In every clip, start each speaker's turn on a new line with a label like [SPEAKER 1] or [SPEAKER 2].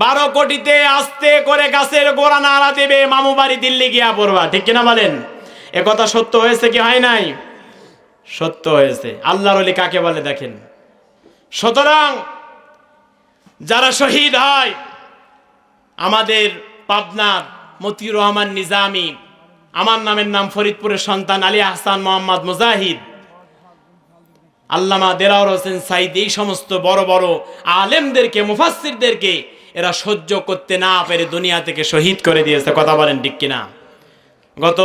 [SPEAKER 1] 12 কোটিতে আস্তে করে গাছের গোড়া নাড়া দেবে, মামু বাড়ি দিল্লি গিয়া পড়বা। ঠিক কিনা বলেন? এ কথা সত্য হয়েছে কি হয় নাই? সত্য হয়েছে। আল্লাহর ওলি কাকে বলে দেখেন। সুতরাং যারা শহীদ হয়, আমাদের পাবনার মতিউর রহমান নিজামী, আমার নামের নাম ফরিদপুরের সন্তান আলী আহসান মোহাম্মদ মুজাহিদ, আল্লামা দেলাওয়ার হোসেন সাইদ, এই সমস্ত বড় বড় আলেমদেরকে, মুফাসসিরদেরকে এরা সহ্য করতে না পেরে দুনিয়া থেকে শহীদ করে দিয়েছে। কথা বলেন ঠিক কিনা? গত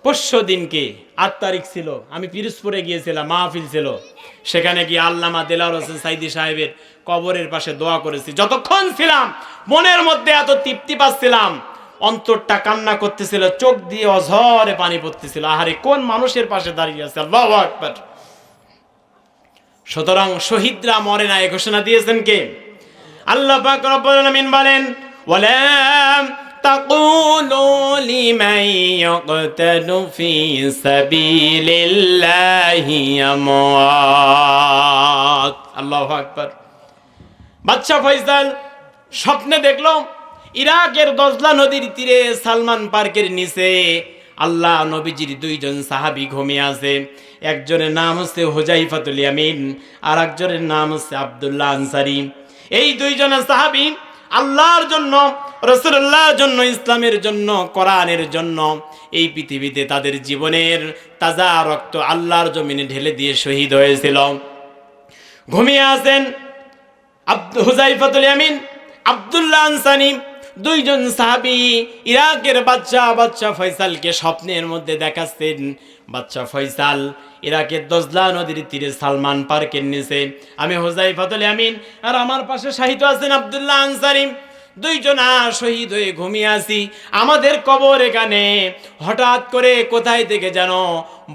[SPEAKER 1] পরশু দিনকে 8 তারিখ ছিল, আমি পিরোজপুরে গিয়েছিলাম, মাহফিল ছিল। সেখানে গিয়ে আল্লামা দেলাওয়ার হোসেন সাইদি সাহেবের কবরের পাশে দোয়া করেছি। যতক্ষণ ছিলাম মনের মধ্যে এত তৃপ্তি পাচ্ছিলাম, অন্তরটা কান্না করতেছিল, চোখ দিয়ে অঝরে পানি পড়তেছিল। আহারে, কোন মানুষের পাশে দাঁড়িয়ে আছে! আল্লাহু আকবার। সুতরাং শহীদরা মরে না, এই ঘোষণা দিয়েছেন কে? আল্লাহ পাক রব্বুল আলামিন বলেন, ওয়ালা তাকুলু লিমান ইয়াকতালু ফি সাবিলিল্লাহি আমওয়াত। আল্লাহু আকবার। বাদশা ফয়সাল স্বপ্নে দেখলো ইরাকের দজলা নদীর তীরে সালমান পার্কের নিচে আল্লাহ নবীজির 2 জন সাহাবী ঘুমিয়ে আছে। একজনের নাম হচ্ছে হুযায়ফাতুল ইয়ামিন, আর একজনের নাম হচ্ছে আব্দুল্লাহ আনসারী। এই 2 জন সাহাবী আল্লাহর জন্য, রাসূলুল্লাহর জন্য, ইসলামের জন্য, কোরআনের জন্য এই পৃথিবীতে তাদের জীবনের তাজা রক্ত আল্লাহর জমিনে ঢেলে দিয়ে শহীদ হয়েছিল। ঘুমিয়ে আছেন হুযায়ফাতুল ইয়ামিন, আব্দুল্লাহ আনসারী, 2 জন সাহাবী ইরাকের বাদশা ফয়সালকে স্বপ্নের মধ্যে দেখাচ্ছেন। বাদশা ফয়সাল ইরাকের দজলা নদীর তীরে সালমান পার্কের নিচে, আমি হুযায়ফাতুল ইয়ামিন আর আমার পাশে শাহিদ আছেন আব্দুল্লাহ আনসারী, 2 জন শহীদ হয়ে ঘুমিয়ে আছি। আমাদের কবর এখানে হঠাৎ করে কোথায় থেকে যেন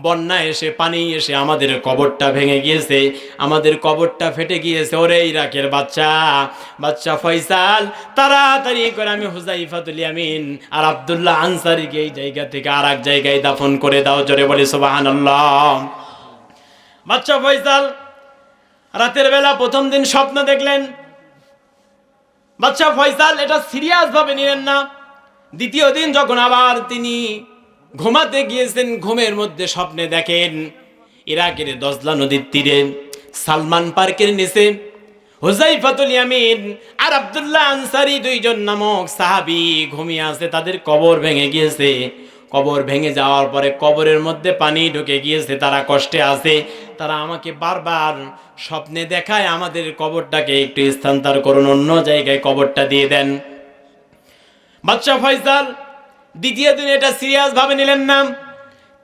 [SPEAKER 1] বন্যা এসে, পানি এসে আমাদের কবরটা ভেঙে গিয়েছে, আমাদের কবরটা ফেটে গিয়েছে। ওরে ইরাকের বাদশা ফয়সাল, তাড়াতাড়ি করে আমি হুযায়ফাতুল ইয়ামিন আর আব্দুল্লাহ আনসারীকে এই জায়গা থেকে আর এক জায়গায় দাফন করে দাও। জোরে বলি সুবহানাল্লাহ। বাদশা ফয়সাল রাতের বেলা প্রথম দিন স্বপ্ন দেখলেন। বাদশা ফয়সাল এটা সিরিয়াস ভাবে নিলেন না। দ্বিতীয় দিন যখন আবার তিনি ঘুমাতে গিয়েছেন, ঘুমের মধ্যে স্বপ্নে দেখেন ইরাকের দজলা নদীর তীরে সালমান পার্কের নিচে হুযায়ফাতুল ইয়ামিন আর আব্দুল্লাহ আনসারী 2 জন নামক সাহাবী ঘুমিয়ে আছে। তাদের কবর ভেঙে গিয়েছে। কবর ভেঙে যাওয়ার পরে কবরের মধ্যে পানি ঢুকে গিয়েছে, তারা কষ্টে আছে। তারা আমাকে বারবার স্বপ্নে দেখায়, আমাদের কবরটাকে একটু স্থানান্তর করুন, অন্য জায়গায় কবরটা দিয়ে দেন। বাদশা ফয়সাল দ্বিতীয় দিন এটা সিরিয়াস ভাবে নিলেন না।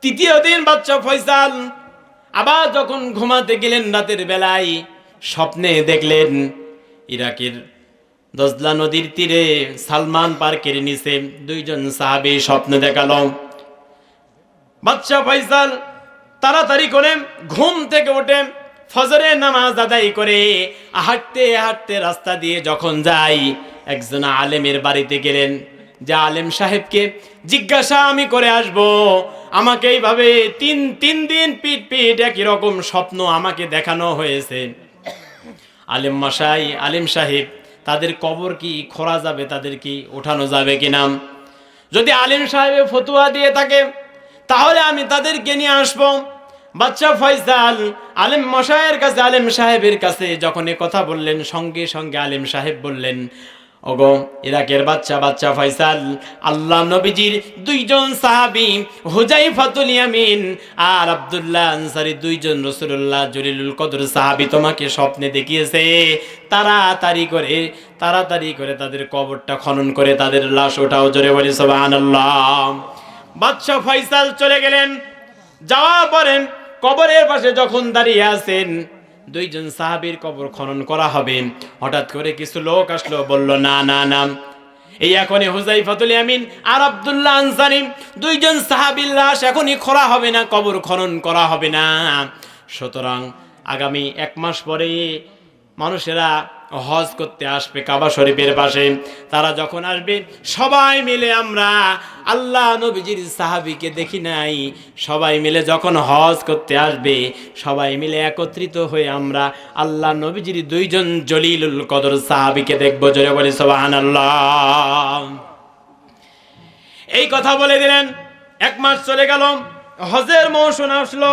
[SPEAKER 1] তৃতীয় দিন বাদশা ফয়সাল আবার যখন ঘুমাতে গেলেন রাতের বেলায়, স্বপ্নে দেখলেন ইরাকের দজলা নদীর তীরে সালমান পার্কের নিচে 2 জন সাহাবী স্বপ্ন দেখালো। বাদশা ফয়সাল তাড়াতাড়ি করে ঘুম থেকে উঠে ফজরের নামাজ আদায় করে হাঁটতে হাঁটতে রাস্তা দিয়ে যখন যাই, একজন আলেমের বাড়িতে গেলেন। যে আলেম সাহেবকে জিজ্ঞাসা আমি করে আসব, আমাকে এইভাবে তিন দিন পিট একই রকম স্বপ্ন আমাকে দেখানো হয়েছে। আলেম মশাই, আলেম সাহেব, তাদের কবর কি খোঁড়া যাবে, তাদের কি ওঠানো যাবে কিনা? যদি আলেম সাহেব ফতোয়া দিয়ে থাকে তাহলে আমি তাদেরকে নিয়ে আসবো। বাদশা ফয়সাল আলেম মশাইয়ের কাছে, আলেম সাহেবের কাছে যখন এ কথা বললেন, সঙ্গে সঙ্গে আলেম সাহেব বললেন, ওগো ইরাকের বাদশা ফয়সাল, আল্লাহ নবীজির 2 জন সাহাবী হুযায়ফাতুল ইয়ামিন আর আব্দুল্লাহ আনসারী 2 জন রাসূলুল্লাহ জলিলুল কদর সাহাবী তোমাকে স্বপ্নে দেখিয়েছে। তাড়াতাড়ি করে তাদের কবরটা খনন করে তাদের লাশ ওঠাও। জোরে বলি সুবহানাল্লাহ। বাদশা ফয়সাল চলে গেলেন। যাওয়ার পরে কবরের পাশে যখন দাঁড়িয়ে আছেন, 2 জন সাহাবীর কবর খনন করা হবে। হঠাৎ করে কিছু লোক আসলো, বলল না, এই এখনই হুযায়ফাতুল ইয়ামিন আর আব্দুল্লাহ আনসারী 2 জন সাহাবীর লাশ এখনই খোঁড়া হবে না, কবর খনন করা হবে না। সুতরাং আগামী 1 মাস পরে মানুষেরা হজ করতে আসবে কাবা শরীফের পাশে। তারা যখন আসবে সবাই মিলে, আমরা আল্লাহ নবীজির সাহাবীকে দেখি নাই, সবাই মিলে যখন হজ করতে আসবে সবাই মিলে একত্রিত হয়ে আমরা আল্লাহ নবীজির দুইজন জলিলুল কদর সাহাবীকে দেখব। জোরে বলি সুবহানাল্লাহ। এই কথা বলে দিলেন। 1 মাস চলে গেল, হজের মৌসুম আসলো।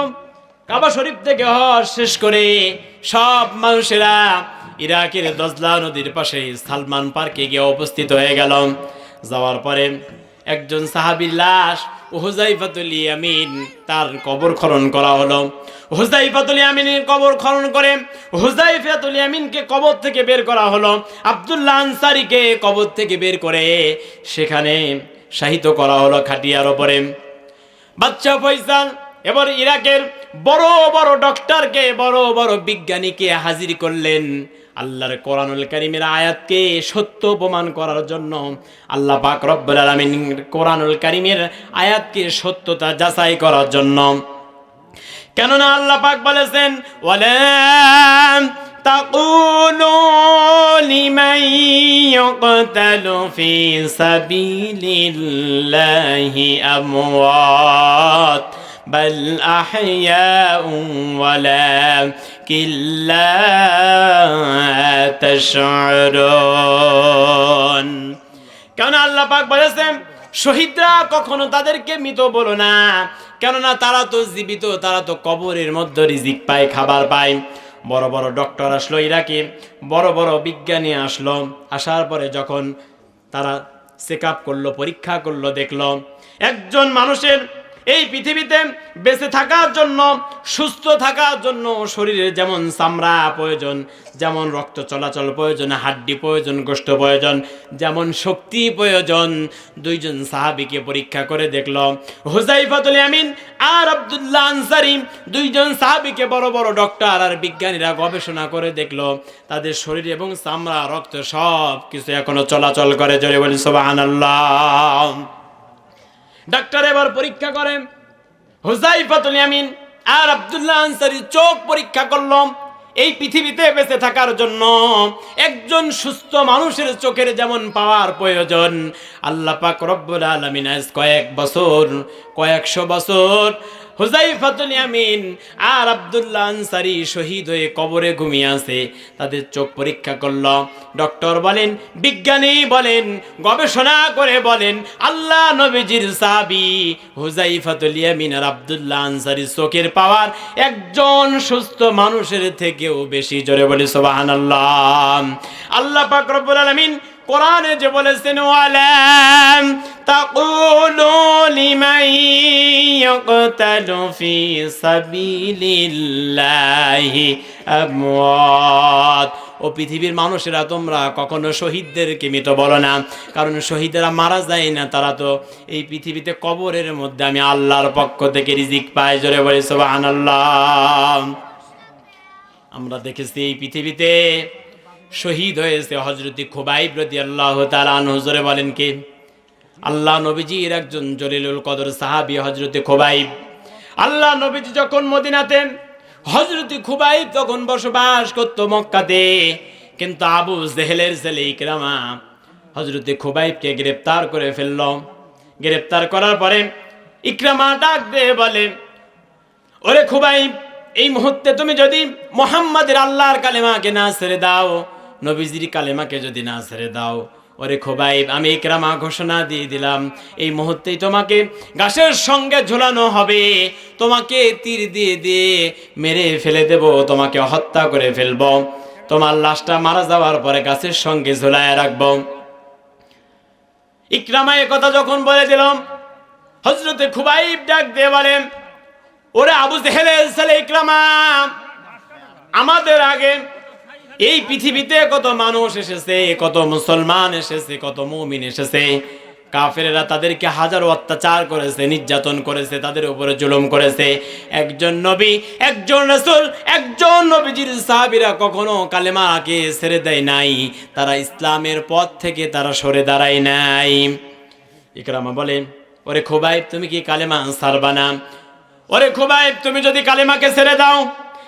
[SPEAKER 1] কাবা শরীফ থেকে হজ শেষ করে সব মানুষেরা ইরাকের দজলা নদীর পাশে সালমান পার্কে গিয়ে উপস্থিত হয়ে গেল। যাওয়ার পরে একজন সাহাবীর লাশ হুযায়ফাতুল ইয়ামিন, তার কবর খনন করা হলো। হুযায়ফাতুল ইয়ামিনের কবর খনন করে হুযায়ফাতুল ইয়ামিনকে কবর থেকে বের করা হলো। আব্দুল্লাহ আনসারীকে কবর থেকে বের করে সেখানে শায়িত করা হলো খাটিয়ার উপরে। বাচ্চা ফয়সাল এবার ইরাকের বড় বড় ডক্টরকে, বড় বড় বিজ্ঞানীকে হাজির করলেন আল্লাহর কোরআনুল কারীমের আয়াতকে সত্য প্রমাণ করার জন্য। আল্লাহ পাক রব্বুল আলামিন কোরআনুল কারীমের আয়াতকে সত্যতা যাচাই করার জন্য। কেননা আল্লাহ পাক বলেছেন, ওয়ালা তাকুলু লিমান ইয়াকতালু ফি সাবিলিল্লাহি আমওয়াত বাল আহইয়াউ ওয়ালাকিন লা তাশউরুন। কারণ আল্লাহ পাক বলেছেন, শহীদরা কখনো তাদেরকে মৃত বলো না, কেননা তারা তো জীবিত, তারা তো কবরের মধ্যে রিজিক পায়, খাবার পায়। বড় বড় ডক্টর আসলো ইরাকে, বড় বড় বিজ্ঞানী আসলো। আসার পরে যখন তারা চেক আপ করলো, পরীক্ষা করলো, দেখলো একজন মানুষের এই পৃথিবীতে বেঁচে থাকার জন্য, সুস্থ থাকার জন্য শরীরে যেমন চামড়া প্রয়োজন, যেমন রক্ত চলাচল প্রয়োজন, হাড্ডি প্রয়োজন, গোশত প্রয়োজন, যেমন শক্তি প্রয়োজন। দুইজন সাহাবীকে পরীক্ষা করে দেখল, হুযায়ফাতুল ইয়ামিন আর আব্দুল্লাহ আনসারী, দুইজন সাহাবীকে বড় বড় ডক্টর আর বিজ্ঞানীরা গবেষণা করে দেখল তাদের শরীর এবং চামড়া, রক্ত সব কিছু এখনো চলাচল করে। জোরে বলি সুবহানাল্লাহ। ডাক্তার এবার পরীক্ষা করেন, হুযায়ফাতুল ইয়ামিন আর আব্দুল্লাহ আনসারী চোখ পরীক্ষা করলো। এই পৃথিবীতে বেঁচে থাকার জন্য একজন সুস্থ মানুষের চোখের যেমন পাওয়ার প্রয়োজন, আল্লাহ পাক রব্বুল আলামিন আজ কয়েকশো বছর হুযায়ফাতুল ইয়ামিন আর আব্দুল্লাহ আনসারী শহীদ হয়ে কবরে ঘুমিয়ে আছে, তাদের চোখ পরীক্ষা করলো। ডক্টর বলেন, বিজ্ঞানী বলেন, গবেষণা করে বলেন, আল্লাহ নবীজির সাহাবী হুযায়ফাতুল ইয়ামিন আর আব্দুল্লাহ আনসারী চোখের পাওয়ার একজন সুস্থ মানুষের থেকেও বেশি। জোরে বলি সুবহানাল্লাহ। আল্লাহ পাক রব্বুল আলামিন কোরআনে যে বলেছেন, ওয়ালাম তাকুলু লিমান ইয়াকতালু ফি সাবিলিল্লাহি আমওয়াত। ও পৃথিবীর মানুষেরা, তোমরা কখনো শহীদদেরকে মৃত বলো না, কারণ শহীদেরা মারা যায় না, তারা তো এই পৃথিবীতে কবরের মধ্যে আমি আল্লাহর পক্ষ থেকে রিজিক পাই। জোরে বলি সুবহানাল্লাহ। আমরা দেখেছি এই পৃথিবীতে শহীদ হয়েছে হযরত খুবাইব রাদিয়াল্লাহু তাআলা আনহু। জোরে বলেন কে? আল্লাহ নবীজির একজন জলিলুল কদর সাহাবী হযরত খুবাইব। আল্লাহ নবীজি যখন মদিনাতে, হযরত খুবাইব তখন বসবাস করত মক্কাতে, কিন্তু আবু জেহেলের ছেলে ইকরামা হযরত খুবাইবকে গ্রেফতার করে ফেলল। গ্রেফতার করার পরে ইকরামা ডাক দিয়ে বলে, ওরে খুবাইব, এই মুহূর্তে তুমি যদি মুহাম্মাদের আল্লাহর কালেমাকে না ছেড়ে দাও, নবীজির কালেমাকে যদি না ছেড়ে দাও, ওরে খুবাইব, আমি ইকরামা ঘোষণা দিয়ে দিলাম, এই মুহূর্তেই তোমাকে গাছের সঙ্গে ঝুলানো হবে, তোমাকে তীর দিয়ে দিয়ে মেরে ফেলে দেব, তোমাকে হত্যা করে ফেলব, তোমার লাশটা মারা যাওয়ার পরে গাছের সঙ্গে ঝুলায় রাখবো। ইকরামা এ কথা যখন বলে দিলাম, হযরত খুবাইব ডাক দিয়ে বলেন, ওরে আবু জেহেলের ছেলে ইকরামা, আমাদের আগে এই পৃথিবীতে কত মানুষ এসেছে, কত মুসলমান এসেছে, কত মুমিন এসেছে, কাফেরেরা তাদেরকে হাজারো অত্যাচার করেছে, নির্যাতন করেছে, তাদের উপরে জুলুম করেছে। একজন নবী, একজন রাসূল, একজন নবীজির সাহাবীরা কখনো কালেমাকে ছেড়ে দেয় নাই, তারা ইসলামের পথ থেকে তারা সরে দাঁড়ায় নাই। ইকরামা বলেন, ওরে খুবাইব, তুমি কি কালেমা ছাড়বা না? ওরে খুবাইব, তুমি যদি কালেমাকে ছেড়ে দাও,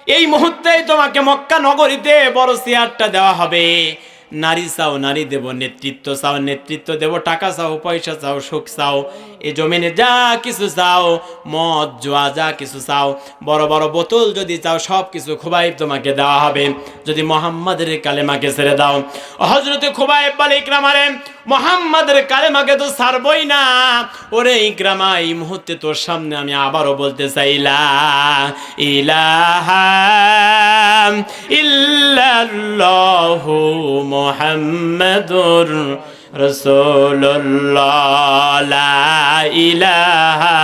[SPEAKER 1] এই মুহূর্তেই তোমাকে মক্কা নগরীতে বড় চেয়ারটা দেওয়া হবে। নারী চাও নারী দেব, নেতৃত্ব চাও নেতৃত্ব দেব, টাকা চাও পয়সা চাও সুখ চাও, এই জমিনে যা কিছু চাও, মদ জুয়া যা কিছু চাও, বড় বড় বোতল যদি চাও সব কিছু খুবাইব তোমাকে দেওয়া হবে যদি মোহাম্মদের কালেমাকে ছেড়ে দাও। হযরতে খুবাইব বলে ইকরামারে, মোহাম্মদের কালেমাকে তো ছাড়বই না। ওরে ইকরামা, এই মুহূর্তে তোর সামনে আমি আবারও বলতে চাই লা ইলাহা ইল্লাল্লাহু মুহাম্মাদুর রাসূলুল্লাহ, লা ইলাহা